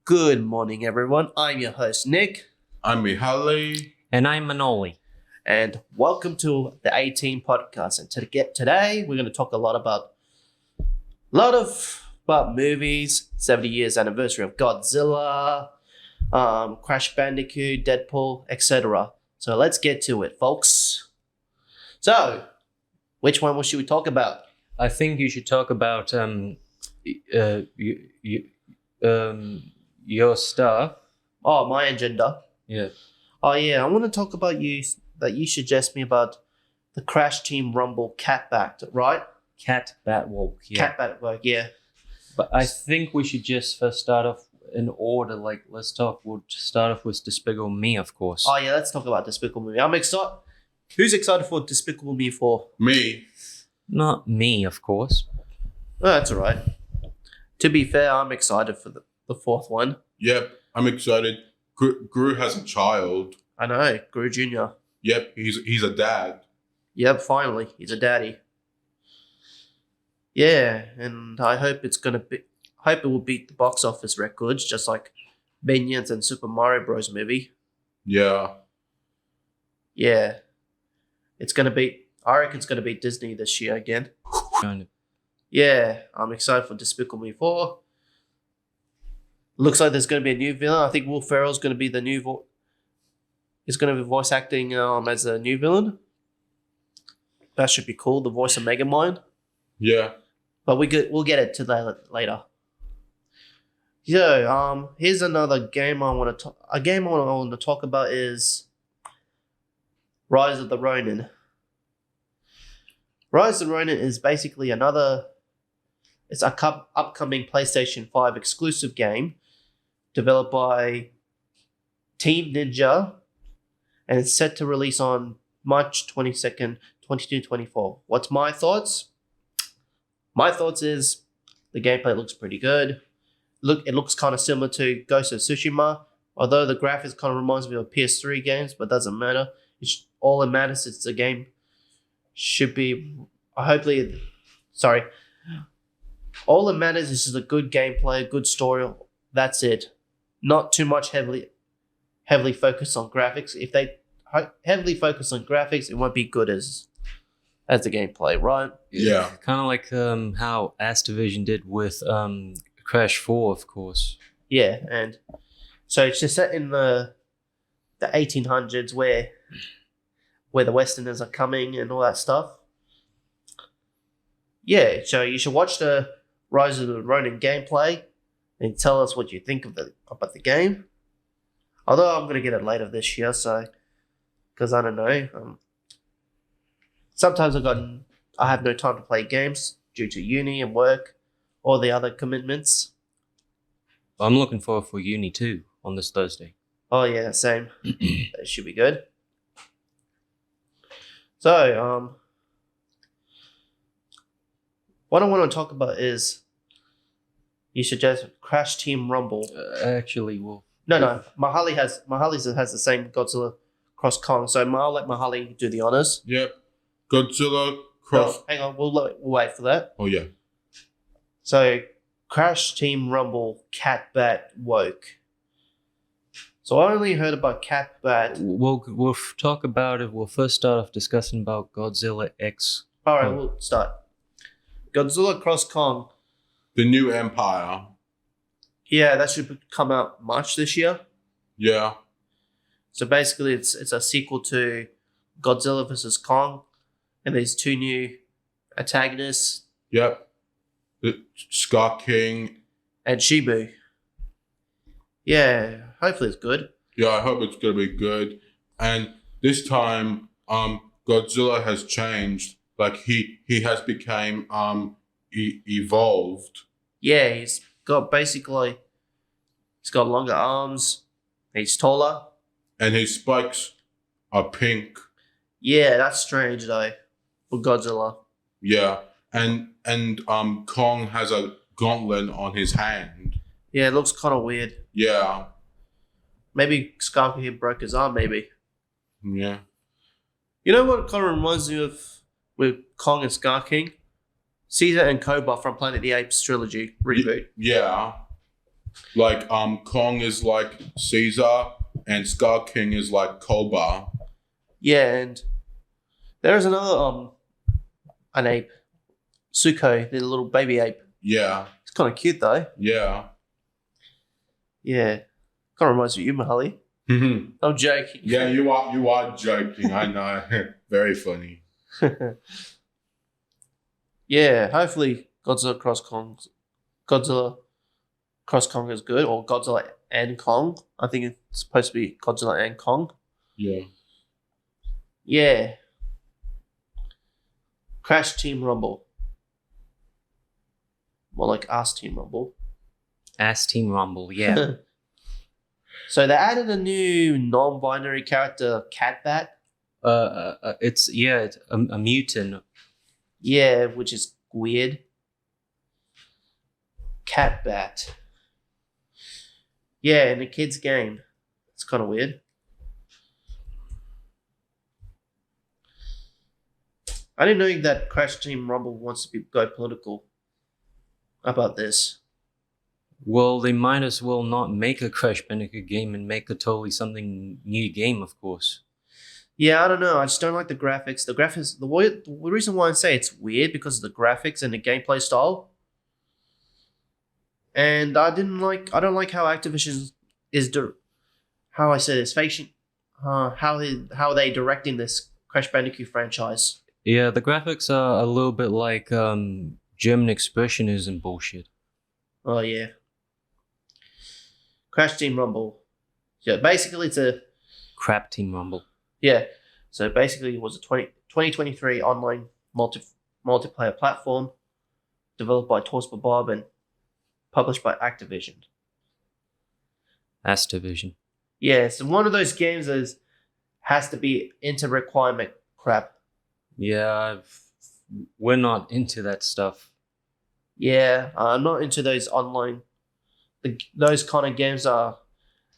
Good morning, everyone. I'm your host, Nick, I'm Mihaly. And I'm Manoli. and welcome to the 18 podcast. And today, we're going to talk a lot about movies, 70 years anniversary of Godzilla, Crash Bandicoot, Deadpool, etc. So let's get to it, folks. So, which one should we talk about? I think you should talk about your stuff. Oh, my agenda. Yeah. Oh yeah, I want to talk about you suggest me about the Crash Team Rumble Cat Bat, right? Cat Batwalk. Yeah. Cat Bat work, yeah. But I think we should just first start off in order. Like, we'll start off with Despicable Me, of course. Oh yeah, let's talk about Despicable Me. I'm excited. Who's excited for Despicable Me 4? Me. Not me, of course. Oh, that's all right. To be fair, I'm excited for the fourth one. Yep, I'm excited. Gru has a child. I know, Gru Jr. Yep, he's a dad. Yep, finally, he's a daddy. Yeah, and I hope it will beat the box office records, just like Minions and Super Mario Bros. Movie. Yeah. Yeah, I reckon it's gonna beat Disney this year again. Kind of. Yeah, I'm excited for Despicable Me 4. Looks like there's going to be a new villain. I think Will Ferrell's going to be the new He's going to be voice acting as a new villain. That should be cool. The voice of Megamind. Yeah. But we'll get it to that later. So, here's another game I want to talk about is Rise of the Ronin. Rise of the Ronin is basically it's a upcoming PlayStation 5 exclusive game developed by Team Ninja, and it's set to release on March 22nd, 2024. What's my thoughts? My thoughts is the gameplay looks pretty good. It looks kind of similar to Ghost of Tsushima, although the graphics kind of reminds me of PS3 games, but doesn't matter. All that matters is the game should be all that matters is just a good gameplay, a good story. That's it. Not too much heavily focused on graphics. If they heavily focus on graphics, it won't be good as the gameplay, right? Yeah. Kind of like how Activision did with Crash 4, of course. Yeah, and so it's just set in the 1800s where the Westerners are coming and all that stuff. Yeah, so you should watch the Rise of the Ronin gameplay and tell us what you think about the game. Although I'm gonna get it later this year, because I don't know. Sometimes I have no time to play games due to uni and work, or the other commitments. I'm looking forward for Uni 2 on this Thursday. Oh yeah, same. That should be good. So what I want to talk about is you suggest Crash Team Rumble. Actually, well... No. Mahali has the same Godzilla Cross Kong. So I'll let Mahali do the honors. Yep. Godzilla Cross. No, hang on, we'll wait for that. Oh yeah. So Crash Team Rumble Cat Bat Woke. So I only heard about Cat Bat. We'll talk about it. We'll first start off discussing about Godzilla X. All right, we'll start. Godzilla Cross Kong. The New Empire. Yeah, that should come out March this year. Yeah. So basically, it's a sequel to Godzilla vs. Kong, and there's two new antagonists. Yep. The Scar King. And Shibu. Yeah, hopefully it's good. Yeah, I hope it's gonna be good. And this time, Godzilla has changed. Like he has become evolved. Yeah, he's got longer arms. He's taller. And his spikes are pink. Yeah, that's strange though for Godzilla. Yeah. And Kong has a gauntlet on his hand. Yeah, it looks kind of weird. Yeah. Maybe Scar here broke his arm, maybe. Yeah. You know what kind of reminds me of with Kong and Scar King? Caesar and Cobra from Planet of the Apes trilogy reboot. Yeah. Like Kong is like Caesar and Scar King is like Cobra. Yeah, and there's another an ape, Suko, the little baby ape. Yeah, It's kind of cute though. yeah. Yeah, kind of reminds me of you, Mahali. I'm joking. Yeah, you are joking. I know. Very funny. Yeah, hopefully Godzilla Cross Kong is good, or Godzilla and Kong. I think it's supposed to be Godzilla and Kong. Yeah. Yeah. Crash Team Rumble. More like Ass Team Rumble. Ass Team Rumble, yeah. So they added a new non-binary character, Catbat. It's a mutant. Yeah, which is weird. Catbat. Yeah, in a kid's game. It's kind of weird. I didn't know that Crash Team Rumble wants to go political about this. Well, they might as well not make a Crash Bandicoot game and make a totally something new game, of course. Yeah, I don't know. I just don't like the graphics. The reason why I say it's weird because of the graphics and the gameplay style. And I don't like how Activision is how I say this how they directing this Crash Bandicoot franchise. Yeah, the graphics are a little bit like German expressionism bullshit. Oh yeah. Crash Team Rumble. Yeah, basically it's a Crap Team Rumble. yeah. So basically it was a 2023 online multiplayer platform developed by Toys for Bob and published by Activision. Activision. Yeah, so one of those games has to be into requirement crap. Yeah, we're not into that stuff. Yeah, I'm not into those online. Those kind of games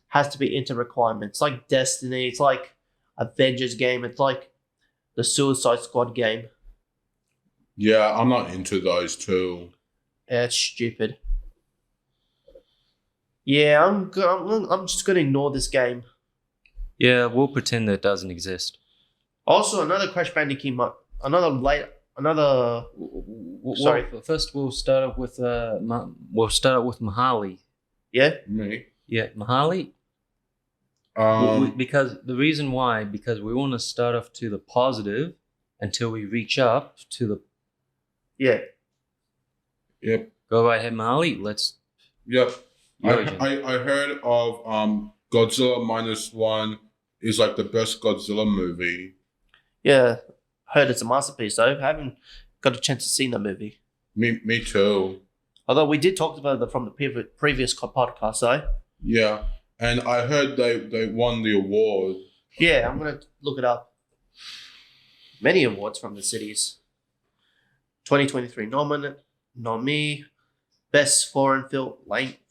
has to be into requirements. Like Destiny, it's like Avengers game. It's like the Suicide Squad game. Yeah, I'm not into those too. Yeah, it's stupid. Yeah, I'm just gonna ignore this game. Yeah, we'll pretend that it doesn't exist. Also, another Crash Bandicoot, Sorry. Well, first we'll start up with Mahali. Yeah. Me. Yeah, Mahali. Because the reason why, because we want to start off to the positive until we reach up to the. Yeah. Yep. Go right ahead, Mahali. Let's. Yep. Go, I heard of Godzilla -1 is like the best Godzilla movie. Yeah. Heard it's a masterpiece though. I haven't got a chance to see that movie. Me too. Although we did talk about it from the previous podcast though. Yeah, and I heard they won the award. Yeah, I'm gonna look it up. Many awards from the cities. 2023 nominee, best foreign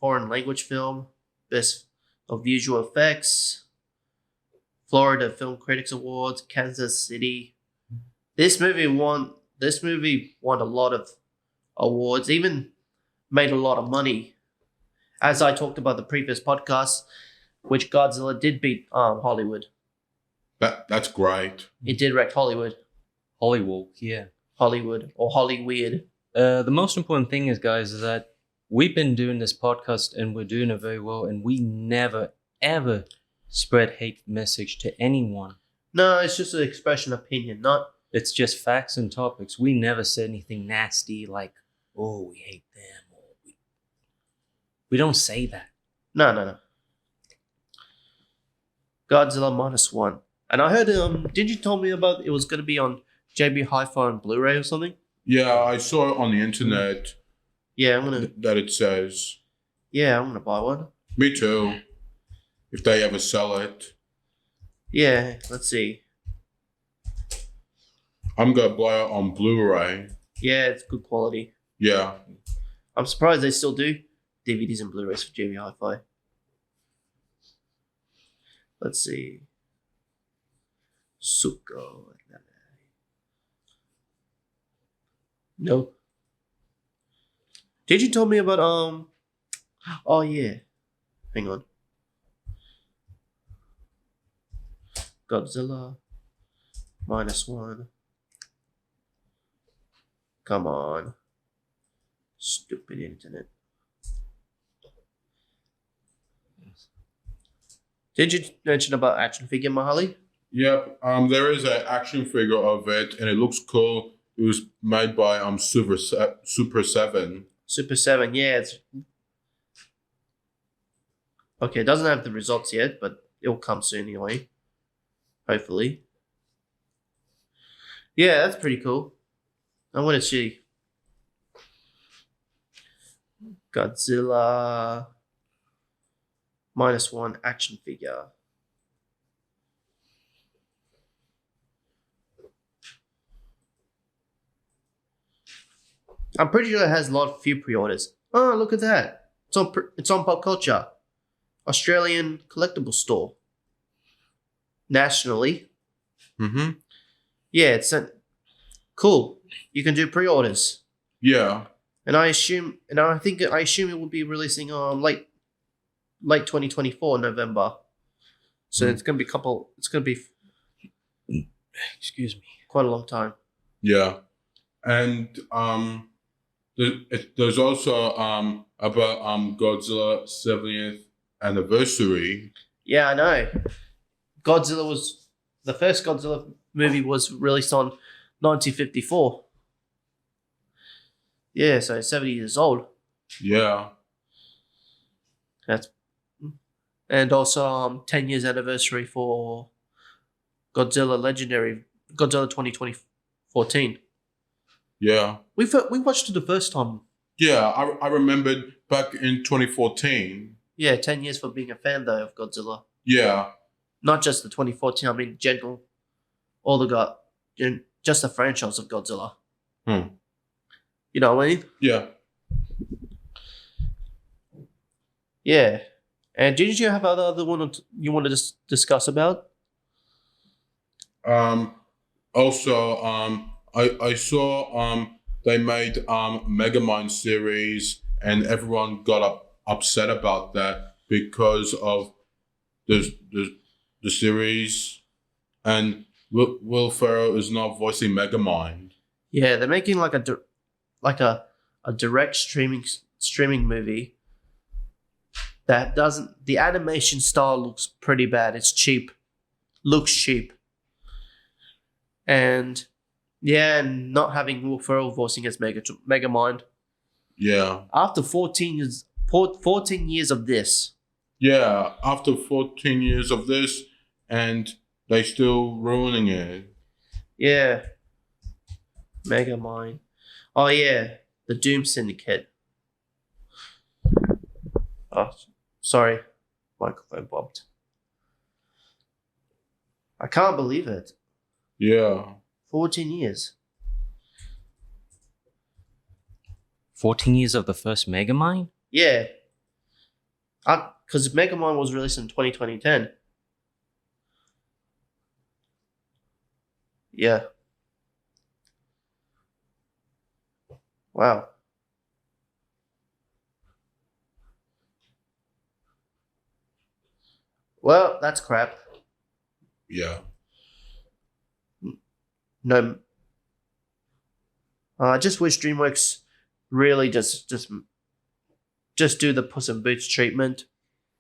language film, best of visual effects, Florida Film Critics Awards, Kansas City. This movie won a lot of awards, even made a lot of money. As I talked about the previous podcast, which Godzilla did beat Hollywood. That's great. It did wreck Hollywood. Hollywood, yeah. Hollywood or Hollyweird. The most important thing is, guys, is that we've been doing this podcast and we're doing it very well, and we never, ever spread hate message to anyone. No, it's just an expression of opinion, not... It's just facts and topics. We never said anything nasty like, oh, we hate them. Or we don't say that. No. Godzilla -1. And I heard, did you tell me about it was going to be on JB Hi-Fi and Blu-ray or something? Yeah, I saw it on the internet. Yeah, I'm going to... That it says. Yeah, I'm going to buy one. Me too. If they ever sell it. Yeah, let's see. I'm going to buy it on Blu-ray. Yeah, it's good quality. Yeah. I'm surprised they still do DVDs and Blu-rays for JB Hi-Fi. Let's see. Suko. No. Did you tell me about Oh yeah. Hang on. Godzilla -1. Come on. Stupid internet. Did you mention about action figure, Mahali? Yep. There is an action figure of it, and it looks cool. It was made by Super 7. Super 7, yeah, it's okay, it doesn't have the results yet, but it'll come soon anyway. Hopefully. Yeah, that's pretty cool. I want to see Godzilla -1 action figure. I'm pretty sure it has few pre-orders. Oh, look at that! It's on Pop Culture, Australian collectible store. Nationally, Mm-hmm. yeah, cool. You can do pre-orders, Yeah. and I assume it will be releasing on late 2024 November. So Hmm. it's gonna be It's gonna be Excuse me. quite a long time. Yeah. And there's also about Godzilla 70th anniversary. Yeah, I know. The first Godzilla movie was released on 1954. Yeah, so 70 years old. Yeah. And also 10 years anniversary for Godzilla 2014. Yeah. We watched it the first time. Yeah. I remembered back in 2014. Yeah, 10 years for being a fan though of Godzilla. Yeah. Not just the 2014, I mean general, just the franchise of Godzilla. Hmm. You know what I mean? Yeah. Yeah. And didn't you have other one you wanted to discuss about? Also, I saw they made Megamind series, and everyone got upset about that because of the series, and Will Ferrell is not voicing Megamind. Yeah, they're making like a direct streaming movie that doesn't. The animation style looks pretty bad. It's cheap, looks cheap, and yeah, and not having Will Ferrell voicing as Megamind Yeah. after 14 years of this. Yeah, after 14 years of this, and they still ruining it. Yeah, Megamind. Oh yeah, the Doom Syndicate. Oh, sorry, microphone bobbed. I can't believe it. Yeah. 14 years. 14 years of the first Megamind? Yeah. Because Megamind was released in 2010. Yeah. Wow. Well, that's crap. Yeah. No. I just wish DreamWorks really just do the Puss in Boots treatment.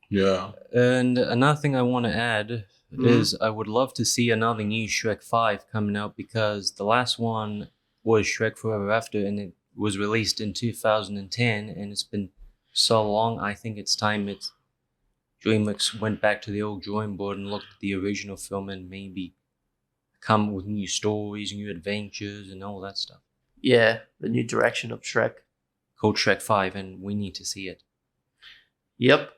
Yeah. And another thing I want to add Mhm. is I would love to see another new Shrek 5 coming out, because the last one was Shrek Forever After, and it was released in 2010, and it's been so long. I think it's time DreamWorks went back to the old drawing board and looked at the original film and maybe come up with new stories, new adventures, and all that stuff. Yeah, the new direction of Shrek. Called Shrek 5, and we need to see it. Yep.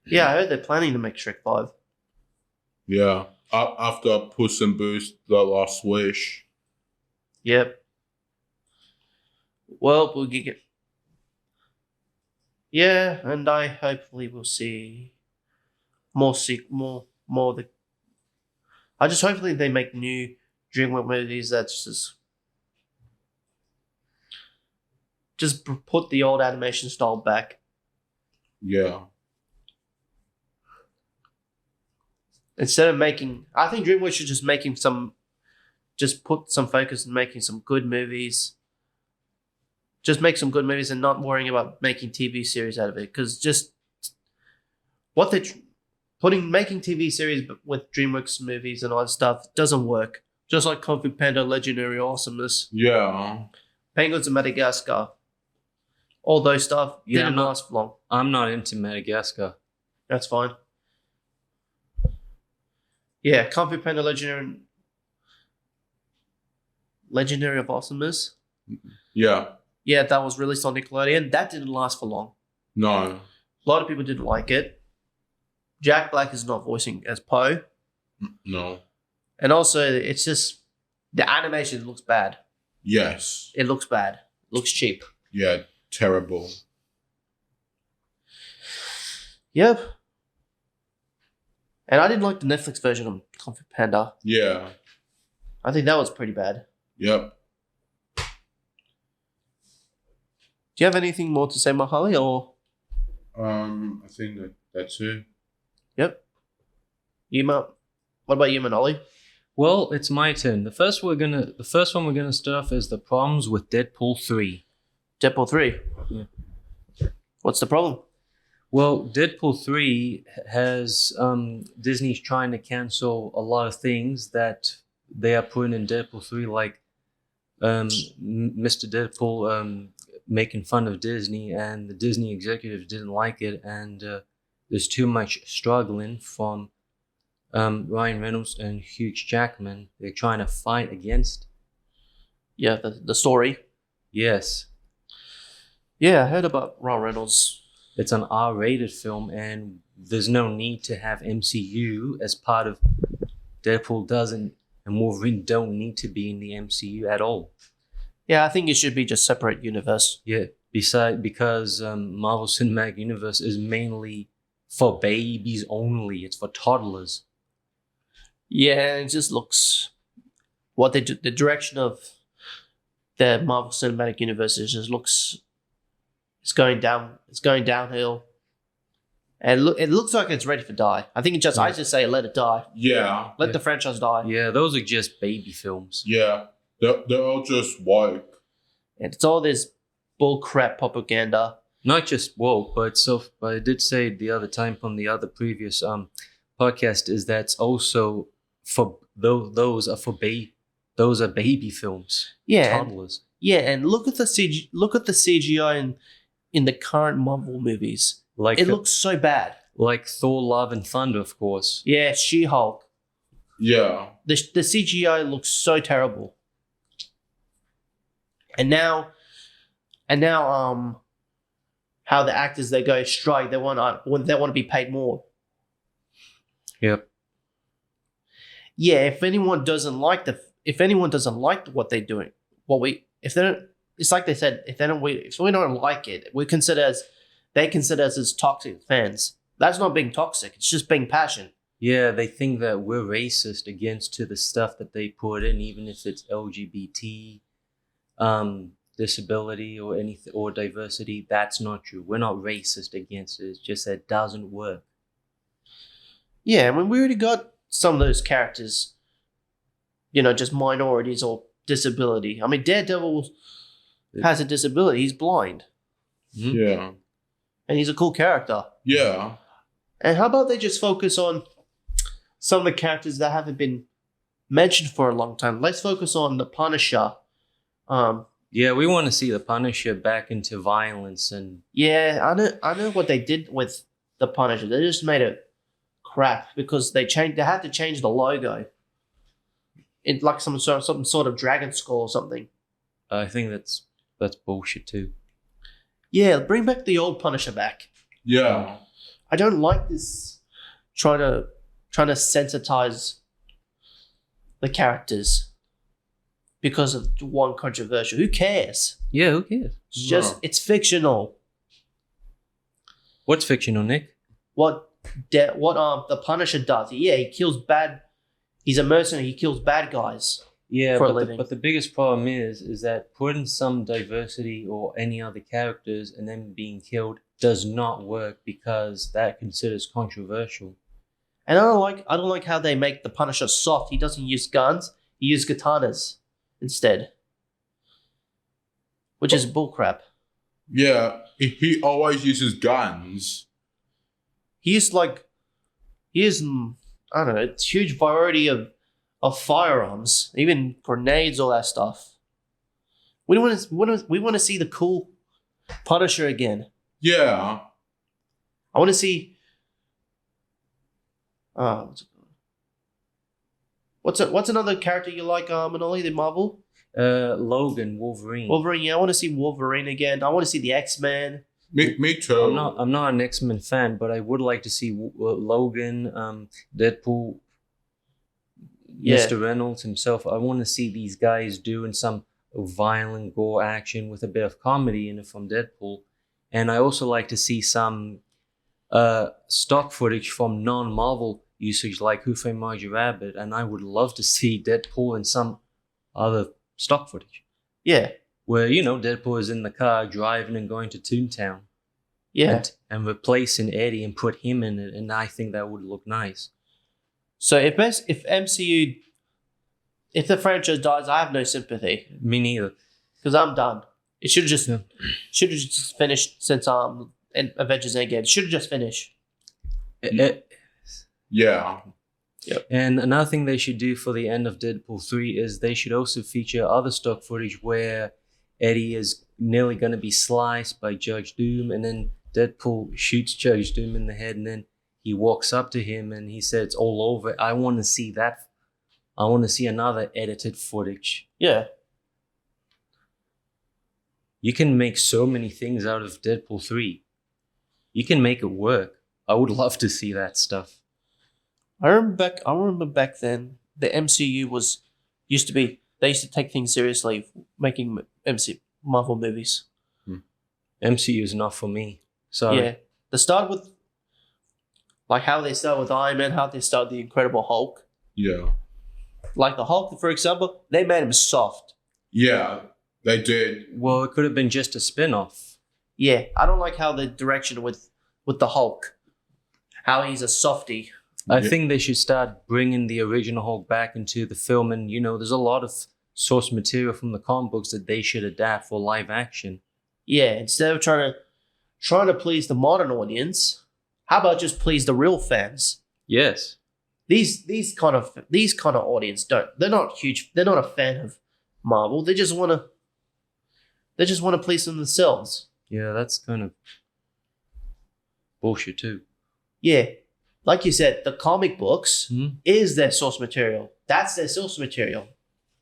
Yeah, I heard they're planning to make Shrek 5. Yeah. After Puss in Boots, The Last Wish. Yep. Well, we'll get. Yeah, and I hopefully will see more. I just hopefully they make new DreamWorks movies that's just put the old animation style back. Yeah. Instead of making, I think DreamWorks should just put some focus in making some good movies. Just make some good movies and not worrying about making TV series out of it. Because just what they're making TV series with DreamWorks movies and all that stuff doesn't work. Just like Kung Fu Panda, Legendary Awesomeness, Yeah. Penguins of Madagascar, all those stuff Yeah, didn't last long. I'm not into Madagascar. That's fine. Yeah, Kung Fu Panda, Legendary of Awesomeness. Yeah. Yeah, that was released on Nickelodeon. That didn't last for long. No. A lot of people didn't like it. Jack Black is not voicing as Poe. No. And also, it's just, the animation looks bad. Yes. It looks bad. It looks cheap. Yeah. Terrible. Yep. And I didn't like the Netflix version of Kung Fu Panda. Yeah. I think that was pretty bad. Yep. Do you have anything more to say, Mahali? Or I think that's it. yep. Yuma. What about you, Manoli? Well, it's my turn. The first one we're gonna start off is the problems with Deadpool 3. Deadpool 3. Yeah. What's the problem? Well, Deadpool 3 has Disney's trying to cancel a lot of things that they are putting in Deadpool 3, like Mr. Deadpool making fun of Disney, and the Disney executives didn't like it, and there's too much struggling from Ryan Reynolds and Hugh Jackman. They're trying to fight against. Yeah, the story. Yes. Yeah, I heard about Ryan Reynolds. It's an R-rated film, and there's no need to have MCU as part of Deadpool doesn't, and Wolverine don't need to be in the MCU at all. Yeah, I think it should be just separate universe. Yeah, because Marvel Cinematic Universe is mainly for babies only. It's for toddlers. Yeah, it just looks what they do, the direction of the Marvel Cinematic Universe just looks. It's going down. It's going downhill, and it looks like it's ready to die. I think I just say let it die. Yeah. Let the franchise die. Yeah, those are just baby films. Yeah. They're all just woke. And it's all this bull crap propaganda. Not just woke, but I did say the other time from the other previous podcast is that's also for those are baby films. Yeah, Toddlers. and look at the CGI in the current Marvel movies. Like It looks so bad. like Thor: Love and Thunder, of course. Yeah, She-Hulk. Yeah. The CGI looks so terrible. And now, how the actors they go strike, they want to be paid more. Yep. Yeah, if anyone doesn't like what they're doing, it's like they said, if we don't like it, they consider us as toxic fans. That's not being toxic. It's just being passionate. Yeah, they think that we're racist against to the stuff that they put in, even if it's LGBT, disability or anything or diversity. That's not true. We're not racist against it. It's just that it doesn't work. Yeah, I mean, we already got some of those characters, just minorities or disability. I mean, Daredevil has a disability. He's blind. Mm-hmm. Yeah. And he's a cool character. Yeah. And how about they just focus on some of the characters that haven't been mentioned for a long time? Let's focus on the Punisher. Yeah, we want to see the Punisher back into violence and Yeah, I know what they did with the Punisher. They just made it crap because they had to change the logo. It's like some sort of dragon skull or something. I think that's bullshit too. Yeah, bring back the old Punisher back. Yeah. I don't like this trying to sensitize the characters because of one controversial. Who cares? Yeah, who cares? It's just No. it's fictional. What's fictional, Nick? What the Punisher does? Yeah, he kills bad. He's a mercenary. He kills bad guys. Yeah, For a but living. but the biggest problem is that putting some diversity or any other characters and them being killed does not work because that considers controversial. And I don't like how they make the Punisher soft. He doesn't use guns. He uses katanas instead, which is bullcrap. Yeah, he always uses guns. He used I don't know, it's huge variety of firearms, even grenades, all that stuff. We want to see the cool Punisher again. Yeah. I want to see. What's another character you like, Manoli, in Marvel? Logan, Wolverine. Wolverine. Yeah, I want to see Wolverine again. I want to see the X-Men. Me too. I'm not an X-Men fan, but I would like to see Logan, Deadpool, Yeah. Mr. Reynolds himself. I want to see these guys doing some violent gore action with a bit of comedy in it from Deadpool. And I also like to see some stock footage from non-Marvel usage like Who Framed Roger Rabbit. And I would love to see Deadpool and some other stock footage. Yeah. Where, Deadpool is in the car driving and going to Toontown. Yeah. And replacing Eddie and put him in it. And I think that would look nice. So if MCU, if the franchise dies, I have no sympathy Me neither. because I'm done. It should have just finished since and Avengers Endgame. It should have just finished. Yeah. And another thing they should do for the end of Deadpool 3 is they should also feature other stock footage where Eddie is nearly going to be sliced by Judge Doom, and then Deadpool shoots Judge Doom in the head, and then he walks up to him and he says, "It's all over." I want to see that. I want to see another edited footage. Yeah. You can make so many things out of Deadpool 3. You can make it work. I would love to see that stuff. I remember back then the MCU used to take things seriously making Marvel movies. MCU is not for me. Sorry. Yeah. They started with like how they started with Iron Man, how they started the Incredible Hulk. Yeah. Like the Hulk, for example, they made him soft. Yeah, they did. Well, it could have been just a spin-off. Yeah, I don't like how the direction with the Hulk, how he's a softie. I think they should start bringing the original Hulk back into the film, and there's a lot of source material from the comic books that they should adapt for live action. Yeah, instead of trying to please the modern audience, how about just please the real fans? Yes. These kind of audience they're not huge. They're not a fan of Marvel. They just want to please themselves. Yeah, that's kind of bullshit too. Yeah. Like you said, the comic books is their source material. That's their source material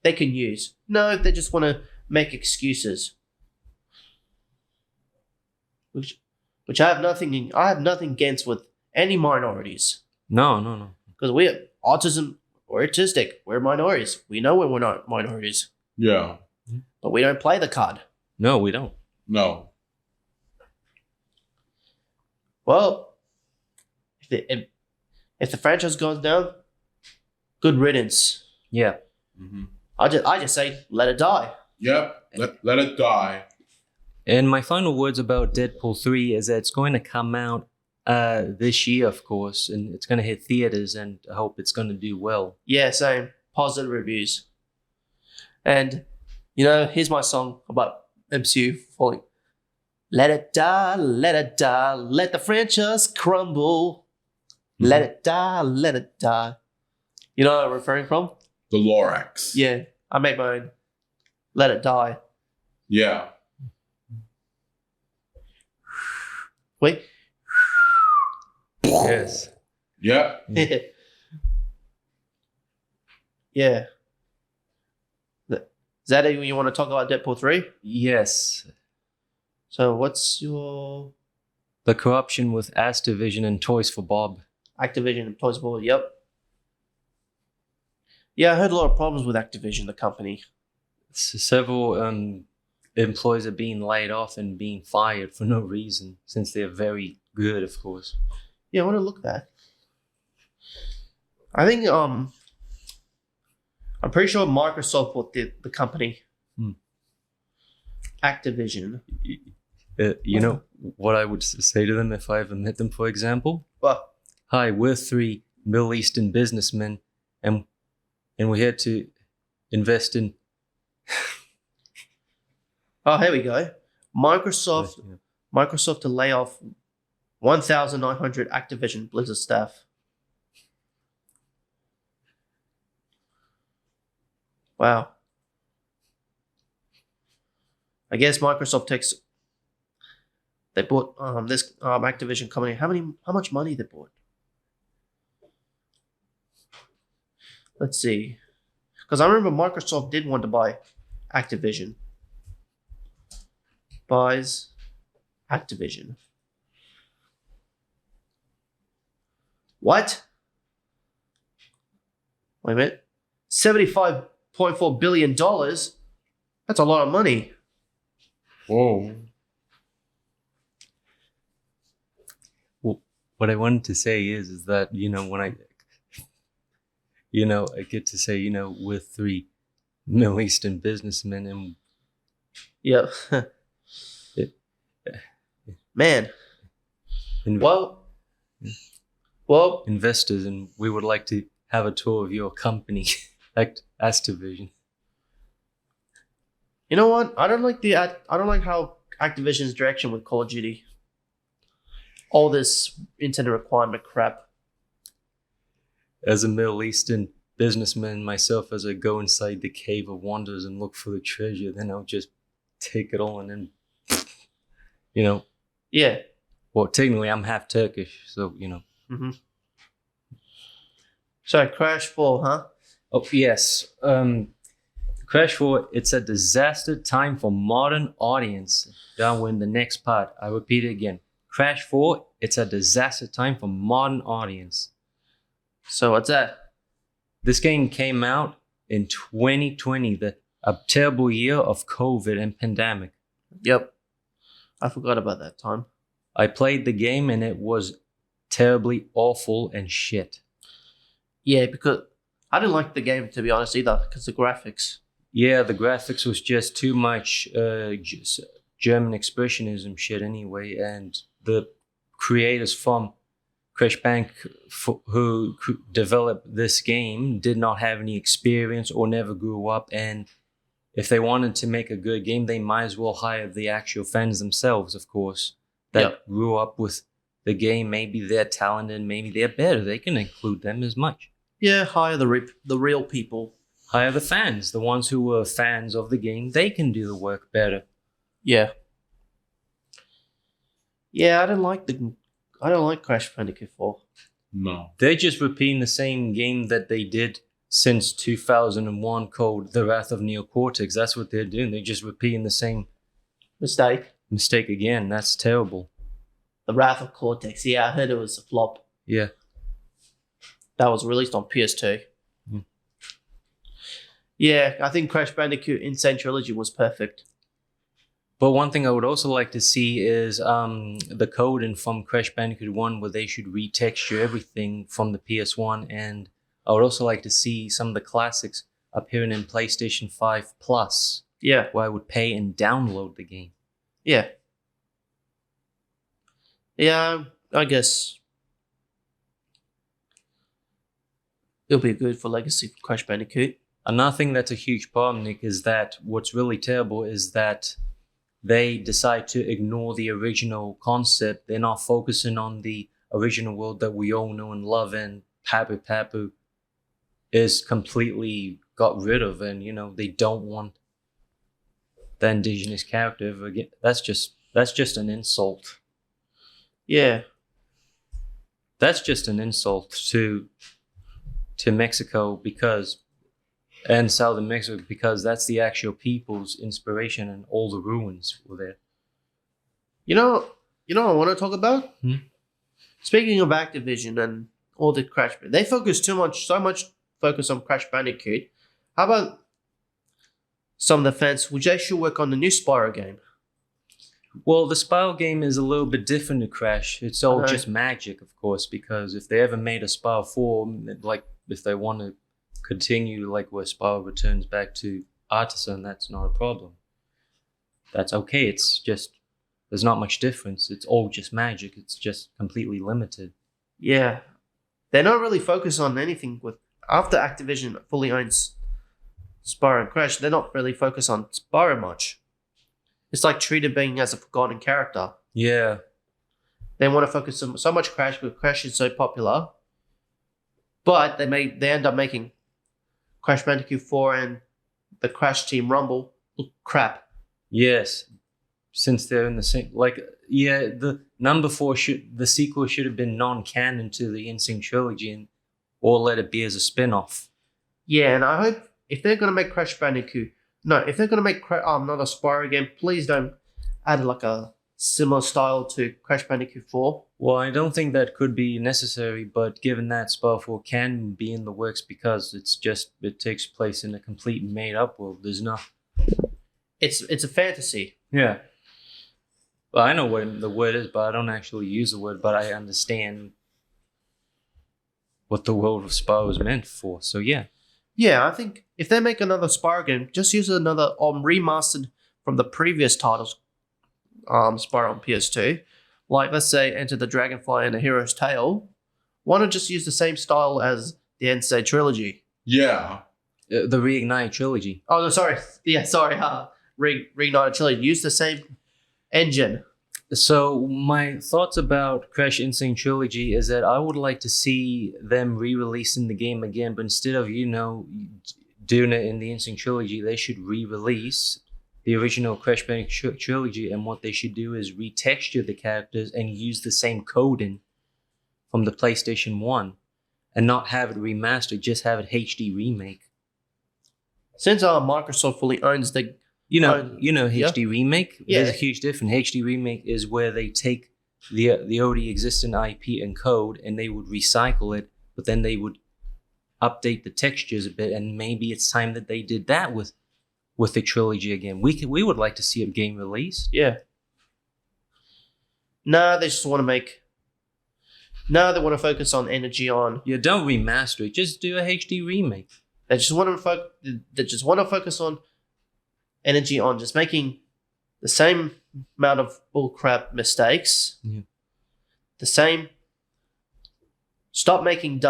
they can use. No, they just want to make excuses. Which I have nothing against with any minorities. No. Because we're autistic, we're minorities. We know we're not minorities. Yeah. But we don't play the card. No, we don't. No. Well, if the franchise goes down, good riddance. Yeah. Mm-hmm. I just say let it die. Yep. Let it die. And my final words about Deadpool 3 is that it's going to come out this year, of course, and it's going to hit theaters, and I hope it's going to do well. Yeah, same. Positive reviews. And, here's my song about MCU falling. Let it die, let the franchise crumble. Let it die. You know what I'm referring from? The Lorax. Yeah, I make my own. Let it die. Yeah. Wait. Yes. Yep. Yeah. Is that it? You want to talk about Deadpool 3? Yes. So what's your The corruption with Activision and Toys for Bob. Activision and Toys for Bob? Yep. Yeah, I heard a lot of problems with Activision, the company. Several employees are being laid off and being fired for no reason, since they're very good, of course. Yeah, I want to look at that. I think I'm pretty sure Microsoft bought the company. Activision. You know what I would say to them if I ever met them, for example? Well, Hi, we're three Middle Eastern businessmen, and we're here to invest in. oh, here we go. Microsoft to lay off 1,900 Activision Blizzard staff. Wow. I guess Microsoft takes. They bought this Activision company. How much money they bought? Let's see. Because I remember Microsoft did want to buy Activision. Buys Activision. What? Wait a minute. $75.4 billion? That's a lot of money. Whoa. Well, what I wanted to say is that, when I get to say, we're three Middle Eastern businessmen and Yep. Man. Well, investors, and we would like to have a tour of your company, Activision. you know what? I don't like how Activision's direction with Call of Duty. All this internet requirement crap. As a Middle Eastern businessman myself, as I go inside the Cave of Wonders and look for the treasure, then I'll just take it all and then, Yeah. Well, technically, I'm half Turkish, so, Mm-hmm. So Crash 4, huh? Oh, yes. Crash 4, it's a disaster time for modern audience. Down in the next part. I repeat it again. Crash 4, it's a disaster time for modern audience. So what's that? This game came out in 2020, a terrible year of COVID and pandemic. Yep. I forgot about that time. I played the game and it was terribly awful and shit. Yeah, because I didn't like the game, to be honest, either, because the graphics. Yeah, the graphics was just too much German expressionism shit anyway, and the creators from Crash Bandicoot who developed this game did not have any experience or never grew up, and if they wanted to make a good game, they might as well hire the actual fans themselves, of course, that grew up with the game. Maybe they're talented, maybe they're better. They can include them as much. Yeah, hire the real people. Hire the fans, the ones who were fans of the game. They can do the work better. Yeah. Yeah, I don't like Crash Bandicoot 4. No. They're just repeating the same game that they did since 2001 called The Wrath of Neocortex. That's what they're doing. They're just repeating the same mistake again. That's terrible. The Wrath of Cortex. Yeah, I heard it was a flop. Yeah. That was released on PS2. Mm. Yeah, I think Crash Bandicoot Insane Trilogy was perfect. But one thing I would also like to see is the coding from Crash Bandicoot 1 where they should retexture everything from the PS1. And I would also like to see some of the classics appearing in PlayStation 5 Plus. Yeah. Where I would pay and download the game. Yeah. Yeah, I guess it'll be good for Legacy for Crash Bandicoot. Another thing that's a huge problem, Nick, is that what's really terrible is that they decide to ignore the original concept. They're not focusing on the original world that we all know and love, and Papu Papu is completely got rid of, and they don't want the indigenous character ever again. That's just an insult. Yeah. That's just an insult to Mexico and southern Mexico, because that's the actual people's inspiration, and all the ruins were there. You know what I want to talk about? Hmm? Speaking of Activision and all the Crash, they focus so much focus on Crash Bandicoot. How about some of the fans who just should work on the new Spyro game? Well, the Spyro game is a little bit different to Crash. It's all just magic, of course, because if they ever made a Spyro 4, like if they want to continue like where Spyro returns back to Artisan, that's not a problem. That's okay. It's just there's not much difference. It's all just magic. It's just completely limited. Yeah. They're not really focused on anything with after Activision fully owns Spyro and Crash, they're not really focused on Spyro much. It's like treated being as a forgotten character. Yeah. They want to focus so much Crash because Crash is so popular. But they end up making Crash Bandicoot 4 and the Crash Team Rumble look crap. Yes. Since they're in the same, the number 4 the sequel should have been non-canon to the Insane trilogy, or let it be as a spin-off. Yeah, and I hope if they're gonna make Crash Bandicoot, if they're gonna make another Spyro game, please don't add like a similar style to Crash Bandicoot 4. Well, I don't think that could be necessary, but given that Spyro 4 can be in the works because it takes place in a complete made-up world. There's no. It's a fantasy. Yeah. Well, I know what the word is, but I don't actually use the word, but I understand what the world of Spyro is meant for. So yeah. Yeah, I think if they make another Spyro game, just use another remastered from the previous titles, Spyro on PS2. Like, let's say Enter the Dragonfly and A Hero's Tale. Why not just use the same style as the N-State trilogy? Yeah. The Reignite trilogy. Oh, no, sorry. Yeah, sorry. Reignited trilogy. Use the same engine. So my thoughts about Crash Insane Trilogy is that I would like to see them re-releasing the game again, but instead of, doing it in the Insane Trilogy, they should re-release the original Crash Bandicoot trilogy, and what they should do is retexture the characters and use the same coding from the PlayStation 1 and not have it remastered, just have it HD remake. Since Microsoft fully owns the HD remake. Yeah. There's a huge difference. HD remake is where they take the already existing IP and code and they would recycle it, but then they would update the textures a bit, and maybe it's time that they did that with the trilogy again. We would like to see a game released. Yeah. They just want to make. They want to focus on energy on. Yeah, don't remaster it. Just do a HD remake. They just want to focus on energy on just making the same amount of bullcrap mistakes. Yeah. The same. Stop making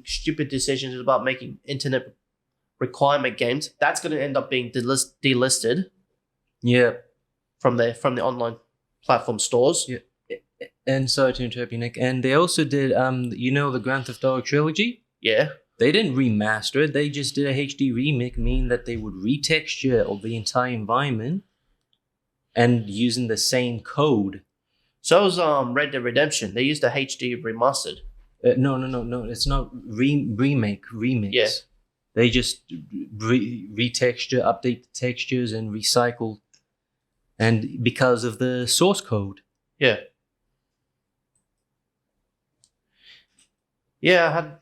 stupid decisions about making internet requirement games. That's going to end up being delisted. Yeah. From the online platform stores. Yeah. And sorry to interrupt you, Nick. And they also did the Grand Theft Auto trilogy? Yeah. They didn't remaster it. They just did a HD remake, meaning that they would retexture of the entire environment and using the same code. So was Red Dead Redemption. They used a HD remastered. No. It's not remix. Yeah. They just retexture, update the textures, and recycle. And because of the source code. Yeah. I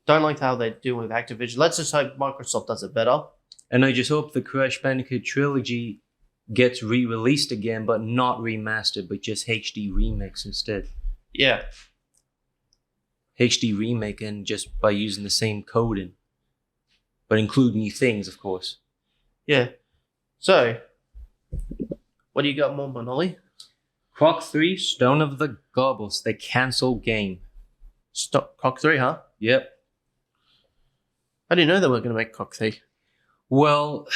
don't like how they do with Activision. Let's just hope Microsoft does it better. And I just hope the Crash Bandicoot trilogy gets re-released again, but not remastered, but just HD remix instead. Yeah. HD remake, and just by using the same coding, but include new things, of course. Yeah. So, what do you got more, Manoli? Croc 3, Stone of the Gobbos, the cancelled game. Croc 3, huh? Yep. I didn't know they were going to make Croc 3. Well,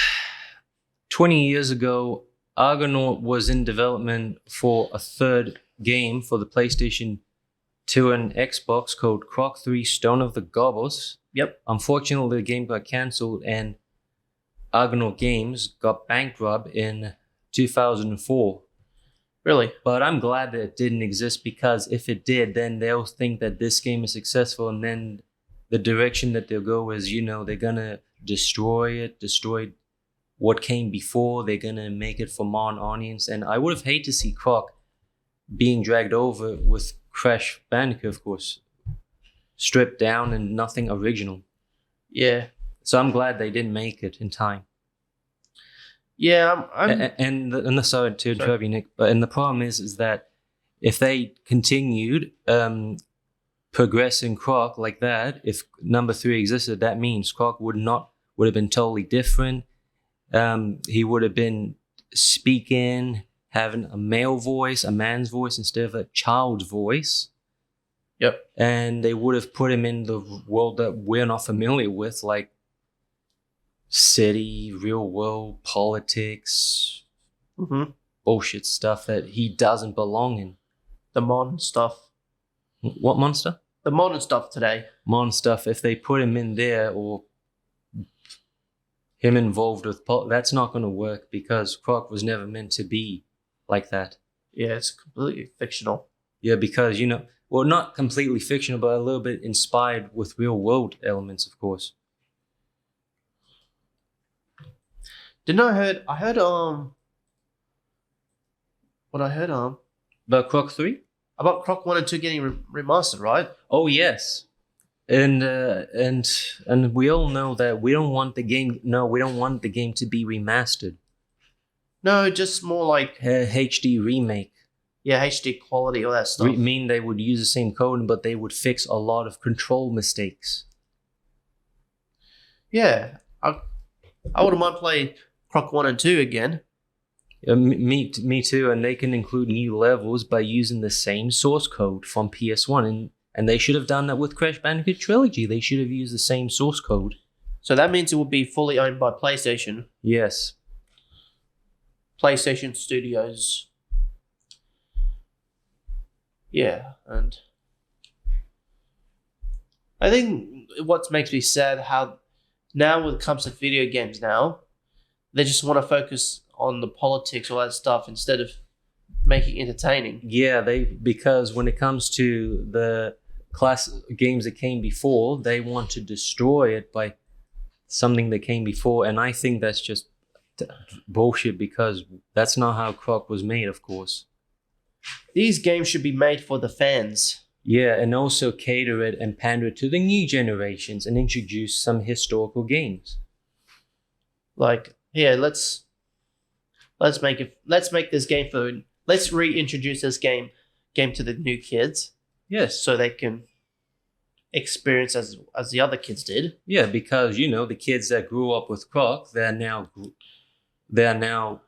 20 years ago, Argonaut was in development for a third game for the PlayStation 2 and Xbox called Croc 3 Stone of the Gobbos. Yep. Unfortunately, the game got cancelled and Argonaut Games got bankrupt in 2004. Really? But I'm glad that it didn't exist, because if it did, then they'll think that this game is successful, and then the direction that they'll go is, they're going to destroy what came before. They're going to make it for modern audience. And I would have hated to see Croc being dragged over with Crash Bandicoot, of course, stripped down and nothing original. Yeah. So I'm glad they didn't make it in time. Yeah, sorry to interrupt you, Nick, and the problem is that if they continued progressing Croc like that, if number 3 existed, that means Croc would have been totally different. He would have been speaking, having a male voice, a man's voice instead of a child's voice. Yep. And they would have put him in the world that we're not familiar with, like city, real world, politics, Mm-hmm. bullshit stuff that he doesn't belong in. The modern stuff. What monster? The modern stuff today. Modern stuff. If they put him in there or him involved with that's not going to work because Croc was never meant to be like that. Yeah, it's completely fictional. Yeah, because, you know, well, not completely fictional, but a little bit inspired with real world elements, of course. I heard But Croc 3? about Croc 1 and 2 getting remastered, right? Oh, yes. And we all know that we don't want the game to be remastered. No, just more like HD remake. HD quality, all that stuff. Mean they would use the same code, but they would fix a lot of control mistakes. Yeah, I wouldn't mind playing Croc 1 and 2 again. Me too, and they can include new levels by using the same source code from PS1, and they should have done that with Crash Bandicoot Trilogy. They should have used the same source code. So that means it would be fully owned by PlayStation. Yes. PlayStation Studios. Yeah, and I think what makes me sad how now when it comes to video games now, they just want to focus on the politics, all that stuff, instead of making it entertaining. Yeah, because when it comes to the class games that came before, they want to destroy it by something that came before, and I think that's just bullshit because that's not how Croc was made, of course. These games should be made for the fans. Yeah, and also cater it and pander to the new generations and introduce some historical games. Like, yeah, let's make this game for let's reintroduce this game to the new kids. Yes. So they can experience as the other kids did. Yeah, because you know the kids that grew up with Croc, they're now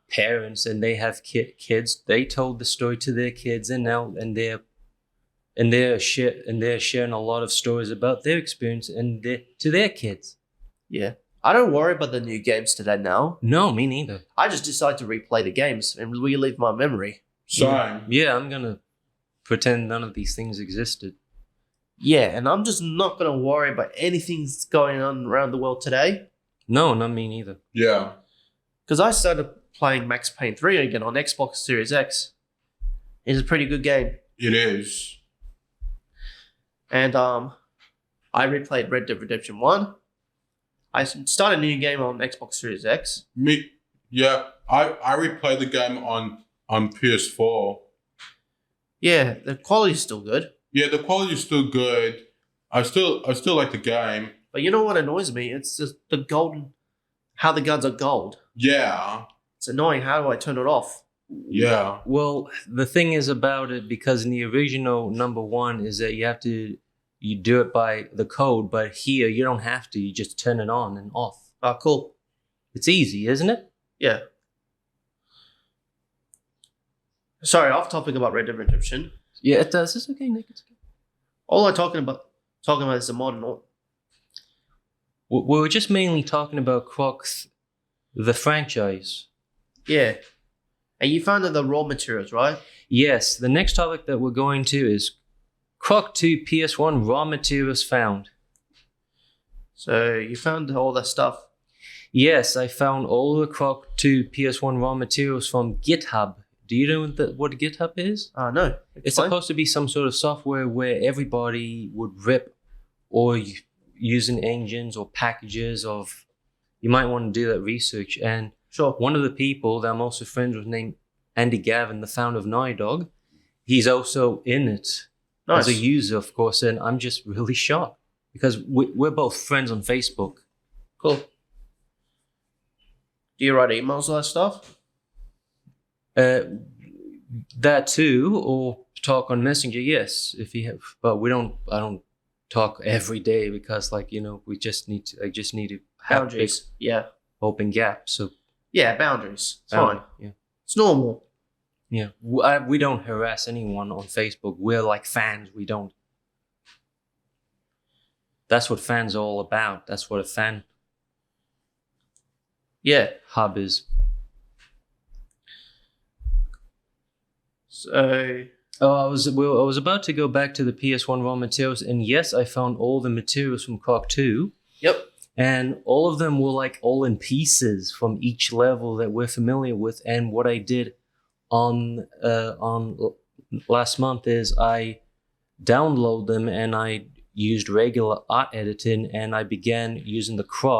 parents and they have kids. They told the story to their kids, and they're sharing a lot of stories about their experience to their kids. Yeah, I don't worry about the new games today now. No, me neither. I just decide to replay the games and relive my memory. Same. Yeah, I'm gonna pretend none of these things existed. Yeah, and I'm just not gonna worry about anything that's going on around the world today. No, not me neither. Yeah. Because I started playing Max Payne 3 again on Xbox Series X. It's a pretty good game. It is. And I replayed Red Dead Redemption 1. I started a new game on Xbox Series X. Yeah. I replayed the game on PS4. Yeah, the quality's still good. Yeah, the quality is still good. I still like the game. But you know what annoys me? It's just how the guns are gold. Yeah. It's annoying. How do I turn it off? Yeah. Well, the thing is about it, because in the original number 1 is that you do it by the code, but here you don't have to. You just turn it on and off. Oh, cool. It's easy, isn't it? Yeah. Sorry, off topic about Red Dead Redemption. Yeah, it does. It's okay, Nick. It's okay. All I'm talking about is the modern. We were just mainly talking about Croc, the franchise. Yeah. And you found the raw materials, right? Yes, the next topic that we're going to is Croc 2 PS1 raw materials found. So you found all that stuff. Yes, I found all the Croc 2 PS1 raw materials from GitHub. Do you know what GitHub is? No. It's supposed to be some sort of software where everybody would rip or using engines or packages of. You might want to do that research. And Sure. one of the people that I'm also friends with named Andy Gavin, the founder of Naughty Dog, he's also in it Nice. as a user, of course. And I'm just really shocked because we're both friends on Facebook. Cool. Do you write emails, all that stuff? That too, or talk on Messenger, yes, if you have, but I don't talk every day because I just need to have big Boundaries. Yeah. open gaps. So Yeah, boundaries. It's Bound- fine. Yeah. It's normal. Yeah. We don't harass anyone on Facebook. We're like fans. We don't. That's what fans are all about. That's what a fan Yeah. hub is. So Oh, I was about to go back to the PS1 raw materials, and yes, I found all the materials from KOC 2. yep. And all of them were like all in pieces from each level that we're familiar with. And what I did on last month is I download them and I used regular art editing and I began using the crop